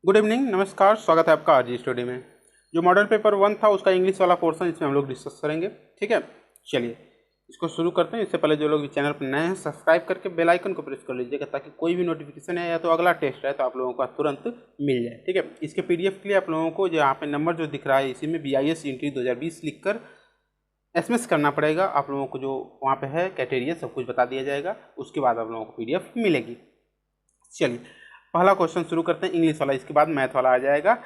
Good evening, नमस्कार। स्वागत है आपका आरजी स्टडी में। जो मॉडल पेपर 1 था उसका इंग्लिश वाला पोर्शन इसमें हम लोग डिस्कस करेंगे। ठीक है, चलिए इसको शुरू करते हैं। इससे पहले जो लोग चैनल पर नए हैं सब्सक्राइब करके बेल आइकन को प्रेस कर लीजिएगा ताकि कोई भी नोटिफिकेशन है या तो अगला टेस्ट है तो आप लोगों को तुरंत मिल जाए। ठीक है, इसके पीडीएफ के लिए आप लोगों को जो यहाँ पे नंबर जो दिख रहा है इसी में BIS इंट्री 2020 लिखकर SMS करना पड़ेगा। आप लोगों को जो वहाँ पे है कैटेरिया सब कुछ बता दिया जाएगा, उसके बाद आप लोगों को PDF मिलेगी। चलिए पहला क्वेश्चन शुरू करते हैं इंग्लिश वाला, इसके बाद मैथ वाला आ जाएगा।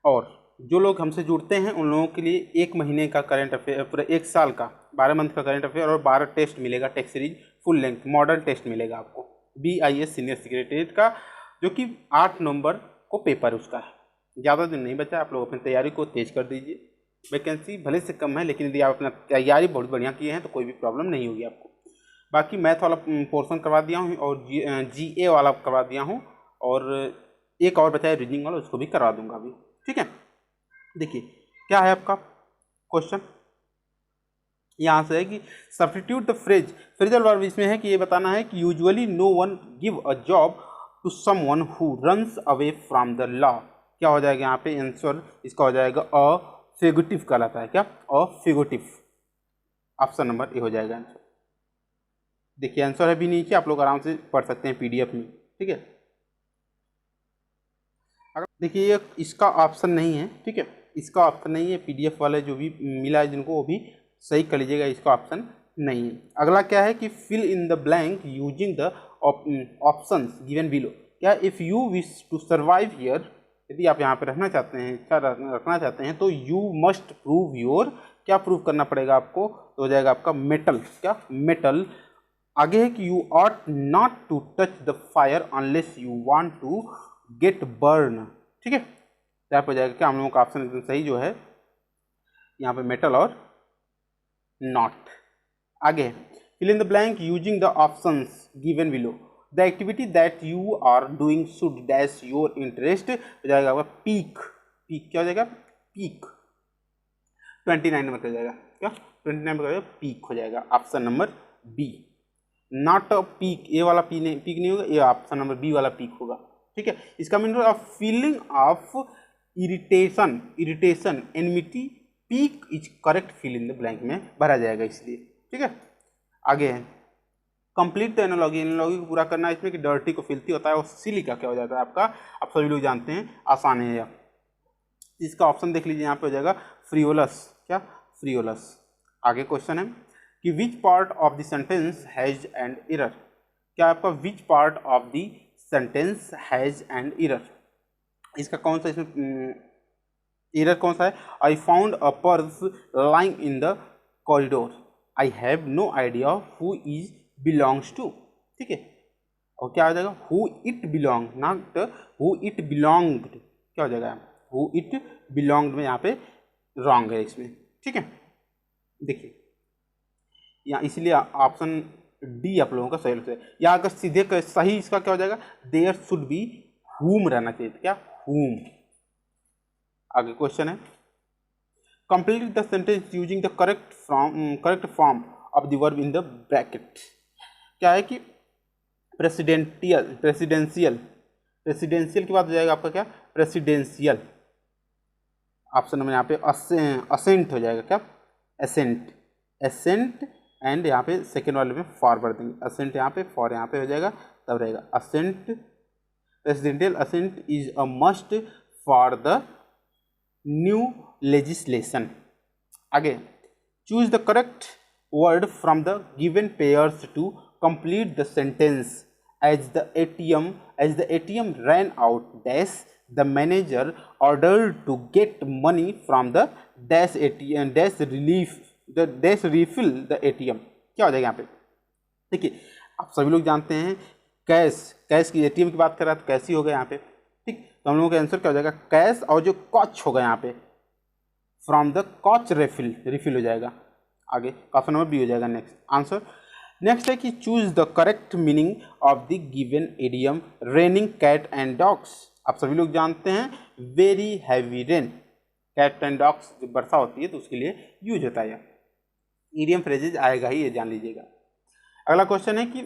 और जो लोग हमसे जुड़ते हैं उन लोगों के लिए 1 महीने का करंट अफेयर, पूरा 1 साल का 12 मंथ का करंट अफेयर और 12 टेस्ट मिलेगा। Test series full length model test मिलेगा आपको BIS सीनियर सेक्रेटरीट का, जो कि 8 नवंबर को पेपर उसका है। ज़्यादा दिन नहीं बचा, आप लोग अपनी तैयारी को तेज कर दीजिए। वैकेंसी भले से कम है लेकिन यदि आप अपना तैयारी बहुत बढ़िया किए हैं तो कोई भी प्रॉब्लम नहीं होगी आपको। बाकी मैथ वाला पोर्शन करवा दिया हूँ और GA वाला करवा दिया हूँ, और एक और बचा है रीजनिंग वाला, उसको भी करवा दूंगा अभी। ठीक है, देखिए क्या है आपका क्वेश्चन। यहाँ से है कि सब्स्टिट्यूट द फ्रेजल वर्ब इसमें है कि ये बताना है कि usually no one give a job to someone who runs away from the law. क्या हो जाएगा यहाँ पे आंसर, इसका हो जाएगा अफिगेटिव कहलाता है। क्या अफिगेटिव, ऑप्शन नंबर ए हो जाएगा आंसर। देखिए आंसर है भी नीचे, आप लोग आराम से पढ़ सकते हैं PDF में। ठीक है, अगर देखिए ये इसका ऑप्शन नहीं है। ठीक है, इसका ऑप्शन नहीं है। PDF वाले जो भी मिला है जिनको वो भी सही कर लीजिएगा, इसका ऑप्शन नहीं है। अगला क्या है कि fill in the blank using the options given below. क्या if you wish to survive here, यदि आप यहाँ पे रहना चाहते हैं, अच्छा रखना चाहते हैं तो यू मस्ट प्रूव योर, क्या प्रूव करना पड़ेगा आपको, तो हो जाएगा आपका मेटल। क्या मेटल। आगे है कि you ought not to touch the fire unless you want to get burn. ठीक है, यहाँ पर हो जाएगा क्या, हम लोगों का ऑप्शन एकदम सही जो है यहाँ पे मेटल और नॉट। आगे fill in the blank using the options given below. The activity that you are doing should dash your interest, हो जाएगा आपका पीक। पीक क्या हो जाएगा, पीक 29 नंबर का हो जाएगा। क्या 29 नंबर का पीक हो जाएगा, option number B. Not a pique, A वाला पीक नहीं होगा, ये ऑप्शन नंबर बी वाला पीक होगा। ठीक है, इसका meaning of feeling of irritation enmity, pique is correct, fill in the blank में भरा जाएगा इसलिए। ठीक है, आगे है कंप्लीट द एनालॉजी। एनालॉजी को पूरा करना है इसमें कि डर्टी को फिल्थी होता है और सिली का क्या हो जाता है आपका, आप सभी लोग जानते हैं, आसान है यह। इसका ऑप्शन देख लीजिए, यहाँ पे हो जाएगा फ्रिवोलस। क्या फ्रिवोलस। आगे क्वेश्चन है कि which part of the sentence has and error. क्या आपका which part of the sentence has and error, इसका कौन सा इसमें एरर कौन सा है। I found a purse lying in the corridor, I have no idea who is belongs to. ठीक है, और क्या हो जाएगा who it belong, not who it belonged. क्या हो जाएगा हु इट बिलोंग्ड में यहाँ पे रॉन्ग है इसमें। ठीक है, देखिए यहाँ इसलिए ऑप्शन डी आप लोगों का सही है। यहाँ अगर सीधे सही इसका क्या हो जाएगा, देयर शुड बी हुम रहना चाहिए। क्या हुम। आगे क्वेश्चन है complete the sentence using the correct form of the verb in the bracket. क्या है कि प्रेसिडेंशियल के बाद हो जाएगा आपका क्या प्रेसिडेंशियल, ऑप्शन नंबर यहाँ पे असेंट हो जाएगा। क्या एसेंट एंड यहाँ पे सेकेंड वाले में फॉर भर देंगे, असेंट यहाँ पे फॉर यहाँ पे हो जाएगा, तब रहेगा assent. Presidential assent is a must for the new legislation. आगे choose the correct word from the given pairs to complete the sentence. As the ATM ran out dash the manager ordered to get money from the dash ATM dash refill the ATM। क्या हो जाएगा यहाँ पे, देखिए आप सभी लोग जानते हैं कैश की ATM की बात कर रहा है तो कैश ही होगा यहाँ पे। ठीक, तो हम लोगों का आंसर क्या हो जाएगा कैश, और जो कॉच होगा यहाँ पे फ्रॉम द कॉच रिफिल हो जाएगा। आगे ऑप्शन नंबर बी हो जाएगा नेक्स्ट आंसर। नेक्स्ट है कि choose the correct meaning of the given idiom raining cat and dogs. आप सभी लोग जानते हैं very heavy rain, cat and dogs जब वर्षा होती है तो उसके लिए यूज होता है। इडियम फ्रेजेज आएगा ही, ये जान लीजिएगा। अगला क्वेश्चन है कि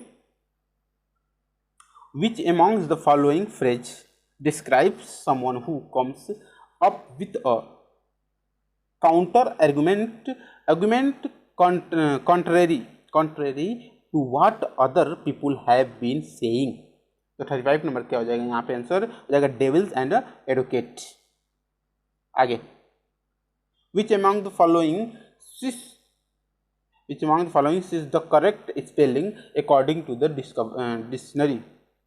which amongst the following phrase describes someone who comes up with a counter argument contrary to what other people have been saying। तो 35 नंबर क्या हो जाएगा यहाँ पे आंसर हो जाएगा डेविल्स एंड एडवोकेट। आगे which among the following is the correct spelling according to the dictionary।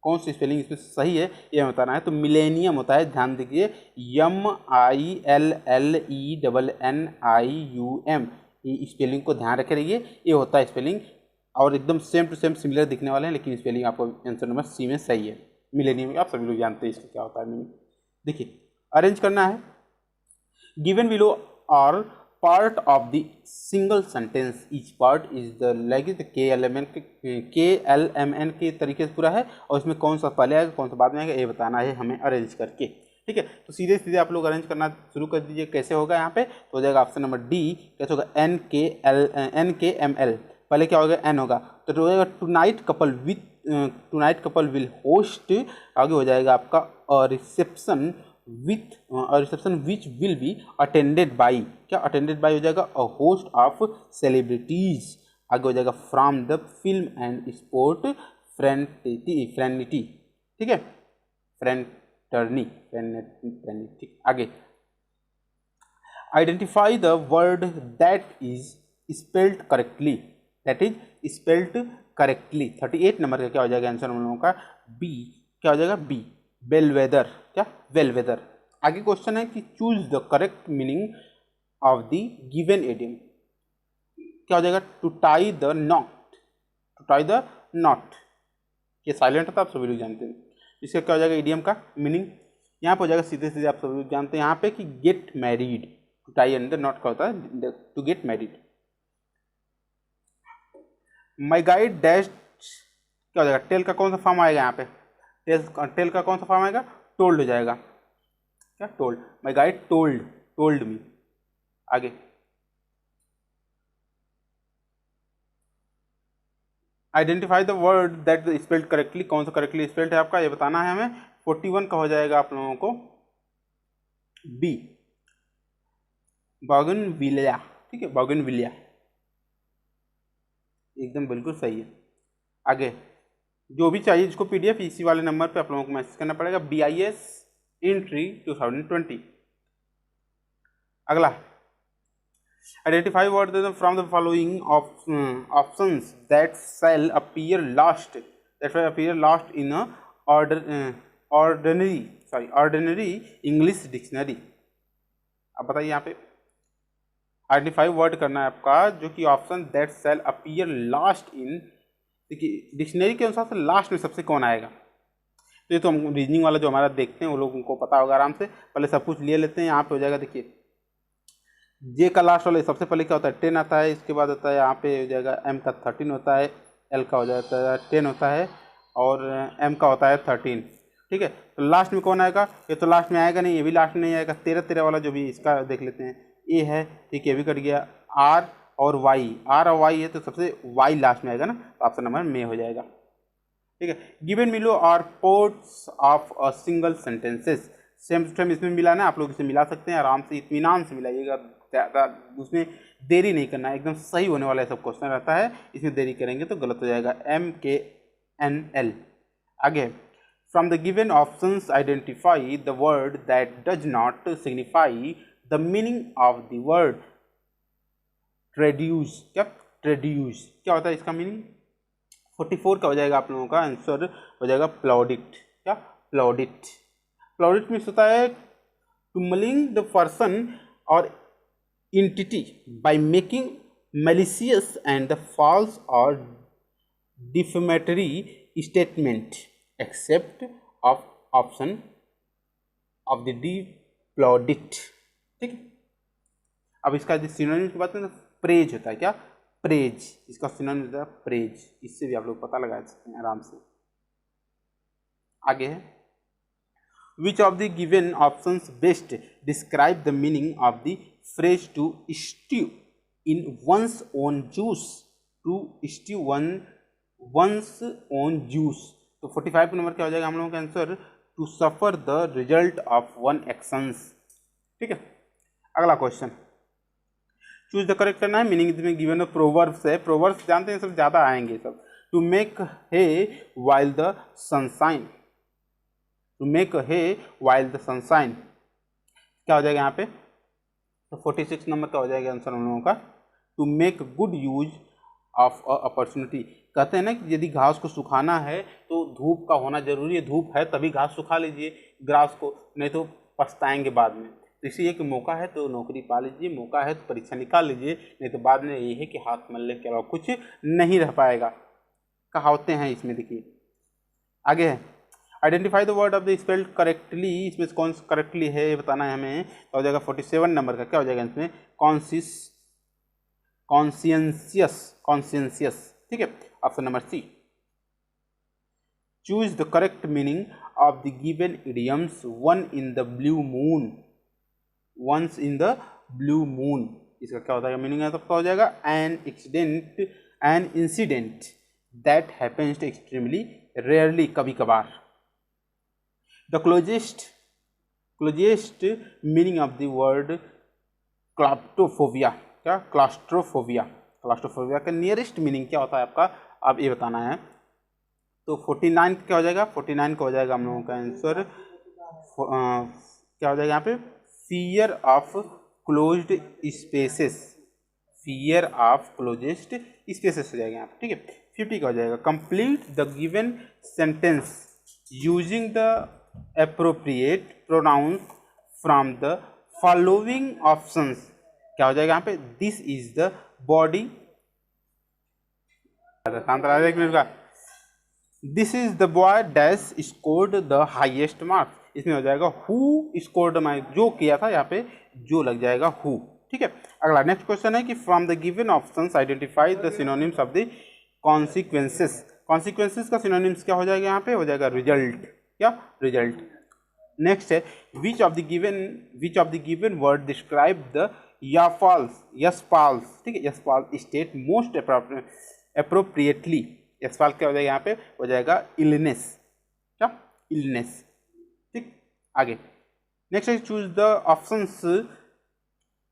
कौन सी स्पेलिंग इसमें सही है ये बताना है। तो मिलेनियम होता है, ध्यान दीजिए, MILLENNIUM, ये स्पेलिंग को ध्यान रखे रहिए, ये होता है स्पेलिंग, और एकदम सेम टू सेम सिमिलर दिखने वाले हैं, लेकिन स्पेलिंग आपको आंसर नंबर सी में सही है। मिलेनियम आप सभी लोग जानते हैं इसका क्या होता है मीनिंग। देखिए अरेंज करना है, given below are part of the single sentence, each part is the like KLMN के तरीके से पूरा है, और इसमें कौन सा पहले आएगा कौन सा बाद में आएगा ये बताना है हमें अरेंज करके। ठीक है, तो सीधे सीधे आप लोग अरेंज करना शुरू कर दीजिए। कैसे होगा यहाँ पे तो हो जाएगा ऑप्शन नंबर डी, कैसे होगा NKML, पहले क्या होगा N होगा, तो हो जाएगा टुनाइट कपल विल होस्ट, आगे हो जाएगा आपका reception which will be attended by, क्या अटेंडेड बाई हो जाएगा अ होस्ट ऑफ सेलिब्रिटीज, आगे हो जाएगा from the film and sport fraternity, ठीक है, फ्रेंडिटी। आगे identify the word that is spelled correctly, 38 number का क्या हो जाएगा आंसर हम लोगों का बी, क्या हो जाएगा बी, बेलवेदर, क्या वेलवेदर। आगे क्वेश्चन है कि choose the correct meaning of the given idiom, क्या हो जाएगा टू टाई द नॉट, ये साइलेंट होता है आप सभी लोग जानते हैं। इसका क्या हो जाएगा इडियम का मीनिंग, यहाँ पे हो जाएगा सीधे सीधे आप सभी लोग जानते हैं यहाँ पे कि get married, to tie and the knot का होता है to get married. My guide dash, क्या हो जाएगा टेल का कौन सा फॉर्म आएगा यहाँ पे, टेल का कौन सा फॉर्म आएगा, टोल्ड हो जाएगा, क्या told, my guide told me. आगे identify the word that spelled correctly, कौन सा करेक्टली स्पेल्ड है आपका ये बताना है हमें। 41 का हो जाएगा आप लोगों को बी, बॉगनविलिया, ठीक है, बॉगनविलिया एकदम बिल्कुल सही है। आगे जो भी चाहिए जिसको पीडीएफ इसी वाले नंबर पे आप लोगों को मैसेज करना पड़ेगा, BIS एंट्री 2020। अगला identify word from the following options that shell appear last in ordinary English dictionary. अब बताइए यहाँ पे आइडेंटिफाई वर्ड करना है आपका जो कि option that shell appear last in, देखिए डिक्शनरी के अनुसार से लास्ट में सबसे कौन आएगा, तो ये तो हम रीजनिंग वाला जो हमारा देखते हैं वो लोगों को पता होगा आराम से, पहले सब कुछ ले लेते हैं। यहाँ पे हो जाएगा देखिए जे का लास्ट वाला सबसे पहले क्या होता है 10 आता है, इसके बाद होता है यहाँ पे हो जाएगा M का 13 होता है, L का हो जाता है 10 होता है, और M का होता है 13, ठीक है। तो लास्ट में कौन आएगा, ये तो लास्ट में आएगा नहीं, ये भी लास्ट में नहीं आएगा, 13 वाला जो भी इसका देख लेते हैं, ए है, ठीक है, ये भी कट गया, R और Y है तो सबसे Y लास्ट में आएगा ना, तो ऑप्शन नंबर में हो जाएगा, ठीक है। Given below are parts of a single sentences, same to same इसमें मिला ना, आप लोग इसे मिला सकते हैं आराम से, इत्मीनान से मिलाइएगा, उसमें देरी नहीं करना है, एकदम सही होने वाला सब क्वेश्चन रहता है, इसमें देरी करेंगे तो गलत हो जाएगा, MKNL। आगे from the given options identify the word that does not signify the meaning of the word traduce, क्या होता है इसका मीनिंग। 44 का हो जाएगा आप लोगों का आंसर हो जाएगा प्लॉडिट, क्या प्लॉडिट मीन्स होता है टुमलिंग द पर्सन और entity by making malicious and the false or defamatory statement except of option of the D plaudit, ठीक है। अब इसका जो सिनोनिम की बात करें तो प्रेज होता है, क्या प्रेज, इसका सिनोनिम होता है प्रेज, इससे भी आप लोग पता लगा सकते हैं आराम से। आगे है which of the given options best describe the meaning of the phrase to stew in one's own juice, one's own juice। तो 45 नंबर क्या हो जाएगा हम लोगों का answer to suffer the result of one actions. ठीक है, अगला क्वेश्चन, चूज द करेक्ट करना है। मीनिंग में गिवन प्रोवर्ब्स है, प्रोवर्ब्स जानते हैं सब, ज़्यादा आएंगे सब। To make hay while the sunshine, to make hay while the sunshine क्या हो जाएगा यहाँ पे? तो 46 नंबर का हो जाएगा आंसर हम लोगों का। To make good use of a opportunity, कहते हैं ना कि यदि घास को सुखाना है तो धूप का होना जरूरी है, धूप है तभी घास सुखा लीजिए ग्रास को, नहीं तो पछताएंगे बाद में। तो इसी एक मौका है तो नौकरी पा लीजिए, मौका है तो परीक्षा निकाल लीजिए, नहीं तो बाद में ये है कि हाथ मलने के अलावा कुछ नहीं रह पाएगा। कहावतें हैं इसमें, देखिए आगे है। Identify the word of the spelled correctly, इसमें कौन सा करेक्टली है ये बताना है हमें। तो हो जाएगा 47 नंबर का, क्या हो जाएगा इसमें? कॉन्शियंसियस, कॉन्शियंसियस। ठीक है, option number C. Choose the correct meaning of the given idioms one in the blue moon, once in the blue moon, इसका क्या होता है मीनिंग है? तो क्या हो जाएगा? An incident that happens extremely rarely, कभी कभार। The closest meaning of the word claustrophobia, क्या? क्लास्ट्रोफोबिया, क्लास्ट्रोफोबिया का नियरेस्ट मीनिंग क्या होता है आपका? आप ये बताना है। तो 49 क्या हो जाएगा? 49 का हो जाएगा हम लोगों का आंसर, क्या हो जाएगा यहाँ पे? Fear of closed spaces, fear of closest spaces हो जाएगा यहाँ पे। ठीक है, 50 का हो जाएगा। Complete the given sentence using the appropriate pronouns from the following options, क्या हो जाएगा यहाँ पे? दिस इज द बॉडी, शांत रहा एक मिनट का। This is the boy dash scored the highest marks, इसमें हो जाएगा हु स्कोर्ड मार्क्स, जो किया था यहाँ पे जो लग जाएगा हु। ठीक है, अगला नेक्स्ट क्वेश्चन है कि from the given options identify the synonyms of the consequences. Consequences का सिनोनिम्स क्या हो जाएगा यहाँ पे? हो जाएगा रिजल्ट, क्या? रिजल्ट। नेक्स्ट है which of the given word describe the Yashpal's. ठीक है, Yashpal state most appropriately, Yashpal क्या हो जाएगा यहाँ पे? हो जाएगा इलनेस, क्या? इलनेस। ठीक, आगे नेक्स्ट है choose the options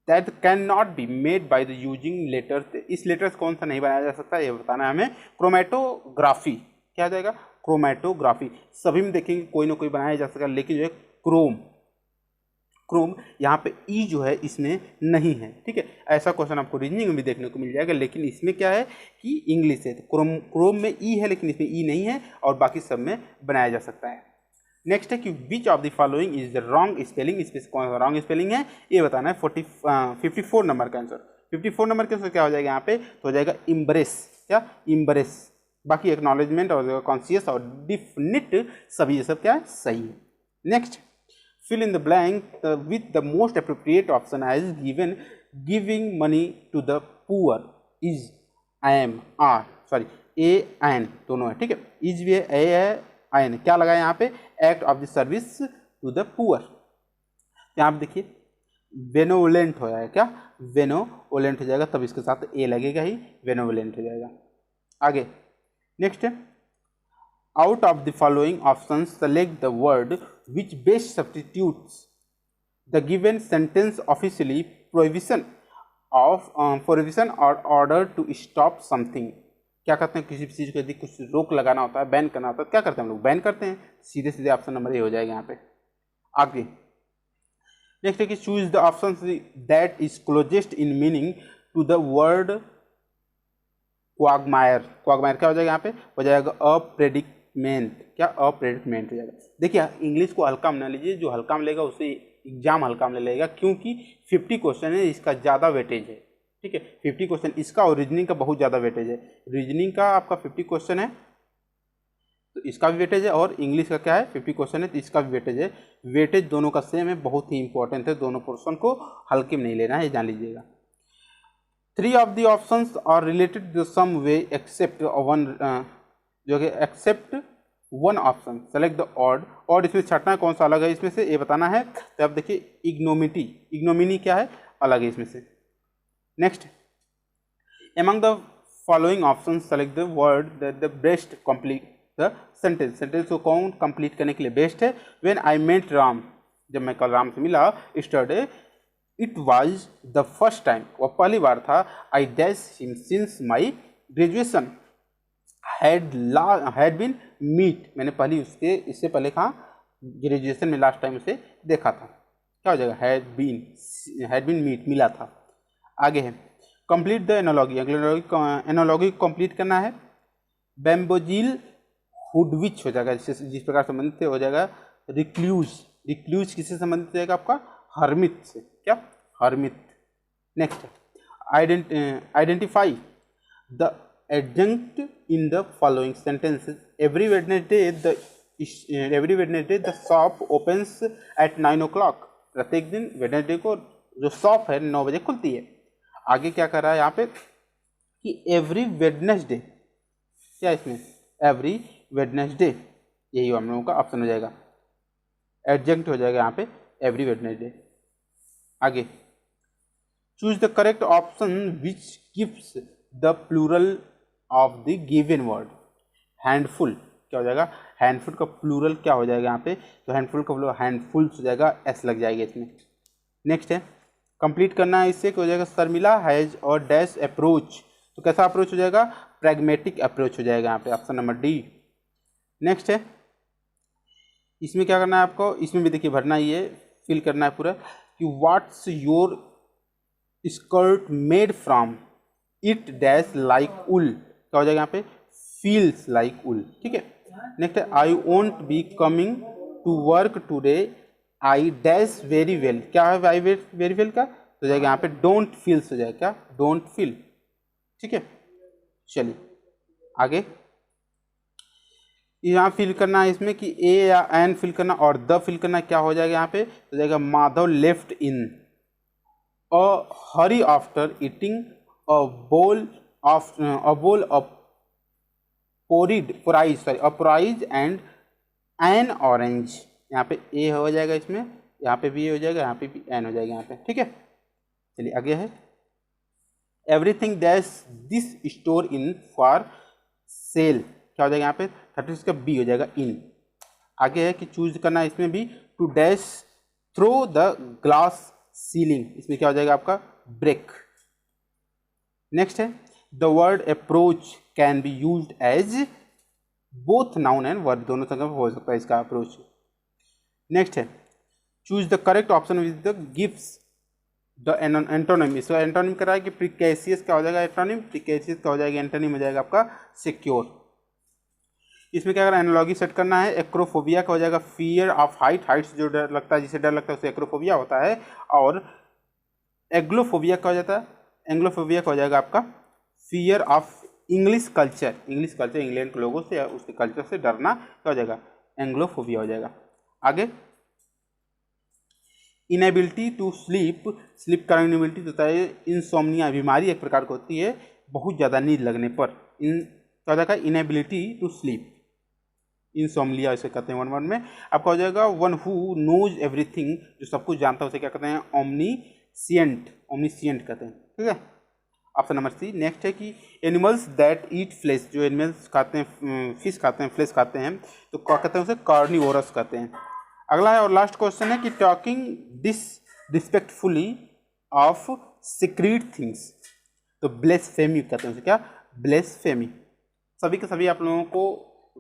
that can not be made by the using letters. इस लेटर्स कौन सा नहीं बनाया जा सकता ये बताना है हमें। क्रोमेटोग्राफी, क्या हो जाएगा? क्रोमेटोग्राफी। सभी में देखेंगे कोई ना कोई बनाया जा सकता है, लेकिन जो है क्रोम यहाँ पे ई जो है इसमें नहीं है। ठीक है, ऐसा क्वेश्चन आपको रीजनिंग में भी देखने को मिल जाएगा, लेकिन इसमें क्या है कि इंग्लिश है, तो क्रोम में ई है लेकिन इसमें ई नहीं है, और बाकी सब में बनाया जा सकता है। नेक्स्ट है कि विच of the following is the wrong spelling, इसमें कौन सा रॉन्ग स्पेलिंग है ये बताना है। 54 नंबर का आंसर, 54 नंबर का आंसर क्या हो जाएगा यहाँ पे? तो हो जाएगा इम्ब्रेस, क्या? इम्ब्रेस। बाकी एक्नॉलेजमेंट और कॉन्शियस और डिफिनिट सभी ये सब क्या है? सही है। Next, fill in the blank with the most appropriate option as given. Giving money to the poor is am are sorry an दोनों है। ठीक है, is भी है, a है, an क्या लगा यहाँ पे? act of the service to the poor। यहाँ पे देखिए बेनोवलेंट हो जाएगा, क्या? बेनोवलेंट हो जाएगा, तब इसके साथ a लगेगा ही, बेनोवलेंट हो जाएगा। आगे नेक्स्ट है out of the following options select the word which best substitutes the given sentence officially prohibition or order to stop something। क्या करते हैं? किसी भी चीज़ को यदि कुछ रोक लगाना होता है, बैन करना होता है, क्या करते हैं हम लोग? बैन करते हैं। सीधे सीधे ऑप्शन नंबर ए हो जाएगा यहाँ पे। आगे नेक्स्ट है कि choose the option that is closest in meaning to the word quagmire. Quagmire क्या हो जाएगा यहाँ पे? हो जाएगा अप्रेडिक्टमेंट, क्या? अप्रेडिक्टमेंट हो जाएगा। देखिए इंग्लिश को हल्का में ना लीजिए, जो हल्का में लेगा उसे एग्जाम हल्का में लेगा, क्योंकि 50 क्वेश्चन है, इसका ज़्यादा वेटेज है। ठीक है, 50 क्वेश्चन इसका और रीजनिंग का बहुत ज़्यादा वेटेज है। रीजनिंग का आपका 50 क्वेश्चन है तो इसका भी वेटेज है, और इंग्लिश का क्या है? 50 क्वेश्चन है तो इसका भी वेटेज है। वेटेज दोनों का सेम है, बहुत ही इंपॉर्टेंट है, दोनों पोर्शन को हल्के में नहीं लेना है, ये जान लीजिएगा। 3 of the options are related to some way except one जो कि except one option select the odd. Odd इसमें छटना कौन सा अलग है इसमें से ये बताना है। तो आप देखिए इग्नोमिनी क्या है? अलग है इसमें से। Next, among the following option select the word that the best the sentence, sentence को कौन कंप्लीट करने के लिए बेस्ट है? व्हेन आई मेट राम, जब मैं कल राम से मिला, yesterday it was the first time, वह पहली बार था, I dash him since my graduation, had been meet, मैंने पहली उसके इससे पहले कहा ग्रेजुएशन में लास्ट टाइम उसे देखा था, क्या हो जाएगा? हैड बीन मीट, मिला था। आगे है कंप्लीट द एनोलॉगी, एनोलॉगी को कंप्लीट करना है। बैम्बोजिल हुडविच हो जाएगा, जिस प्रकार संबंधित हो जाएगा रिक्लूज, रिक्लूज किससे संबंधित हो जाएगा आपका? हर्मित से, क्या? Hermit. Next identify the adjunct in the following sentences, every Wednesday the shop opens at 9 o'clock, प्रत्येक दिन वेडनेसडे को जो शॉप है 9 बजे खुलती है। आगे क्या कर रहा है यहाँ पे कि एवरी वेडनेसडे, क्या इसमें? एवरी वेडनेसडे, यही हम लोगों का ऑप्शन हो जाएगा, एडजंक्ट हो जाएगा यहाँ पे एवरी वेडनेसडे। आगे choose the correct option which gives the plural of the given word. Handful, क्या हो जाएगा? हैंडफुल का प्लूरल क्या हो जाएगा यहाँ पे? तो हैंडफुल का प्लूरल हैंडफुल्स हो जाएगा, एस लग जाएगा इसमें। नेक्स्ट है कंप्लीट करना है, इससे क्या हो जाएगा? शर्मिला हैज और डैश अप्रोच, तो कैसा अप्रोच हो जाएगा? प्रैग्मेटिक अप्रोच हो जाएगा यहाँ पे, ऑप्शन नंबर डी। नेक्स्ट है इसमें क्या करना है आपको? इसमें भी देखिए भरना ही है, फिल करना है पूरा कि what's your skirt made from, it dash like wool, क्या हो जाएगा यहाँ पे? फील्स लाइक उल, ठीक है। नेक्स्ट है I won't be coming to work today, I dash very well, क्या है आई वेरी वेल का? तो जाएगा यहाँ पे डोंट फील्स हो जाएगा, क्या? डोंट फील, ठीक है। चलिए आगे यहाँ फिल करना है इसमें कि ए या एन फिल करना और द फिल करना, क्या हो जाएगा यहाँ पे? तो जाएगा Madhav left in a hurry after eating a bowl of porridge and an orange, यहाँ पे ए हो जाएगा इसमें, यहाँ पे भी ए हो जाएगा, यहाँ पे भी एन हो जाएगा यहाँ पे, ठीक है। चलिए आगे है everything dash this store in for sale, क्या हो जाएगा यहाँ पे? 36 का बी हो जाएगा इन। आगे है कि चूज करना है इसमें भी to dash throw the glass ceiling, इसमें क्या हो जाएगा आपका? ब्रेक। नेक्स्ट है the word approach can be used as both noun and verb, दोनों संख्या हो सकता है इसका अप्रोच। नेक्स्ट है choose the correct option with the gives the antonym, इसका एंटोनिम करा है कि प्रिकैसियस क्या हो जाएगा? एंटोनिम। प्रिकैसियस क्या हो जाएगा? एंटोनिम हो जाएगा आपका सिक्योर। इसमें क्या करना है? एनालॉगी सेट करना है। एक्रोफोबिया का हो जाएगा फियर ऑफ हाइट, हाइट से जो डर लगता है, जिसे डर लगता है उसे एक्रोफोबिया होता है। और एग्लोफोबिया का हो जाता है, एंग्लोफोबिया का हो जाएगा आपका fear of English culture, English culture England के लोगों से या उसके कल्चर से डरना, क्या हो जाएगा? एंग्लोफोबिया हो जाएगा। आगे इनेबिलिटी टू स्लीप, स्लीप का इनेबिलिटी होता है इंसोम्निया, बीमारी एक प्रकार की होती है बहुत ज़्यादा नींद लगने पर, क्या हो जाएगा? इनेबिलिटी टू स्लीप, इंसोम्निया इसे कहते हैं वन वर्ड में। आपका हो जाएगा वन हु नोज एवरीथिंग, जो सब कुछ जानता है उसे क्या कहते हैं? ओमनीसिएंट, ओमनीसिएंट कहते हैं, ठीक है। ऑप्शन नंबर सी। नेक्स्ट है कि एनिमल्स दैट ईट फ्लेश, जो एनिमल्स खाते हैं, फिश खाते हैं, फ्लेश खाते हैं, तो क्या कहते हैं? उसे कार्निवोरस कहते हैं। अगला है और लास्ट क्वेश्चन है कि talking disrespectfully of secret things, तो ब्लेसफेमी कहते हैं उसे, क्या? ब्लेसफेमी। सभी के सभी आप लोगों को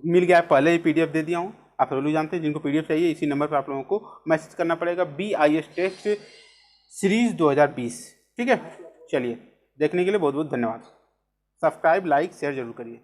मिल गया है, पहले ही पीडीएफ दे दिया हूँ, आप सब लोग जानते हैं। जिनको पीडीएफ चाहिए इसी नंबर पर आप लोगों को मैसेज करना पड़ेगा, BIS टेस्ट सीरीज 2020, ठीक है। चलिए देखने के लिए बहुत बहुत धन्यवाद। सब्सक्राइब, लाइक, शेयर जरूर करिए।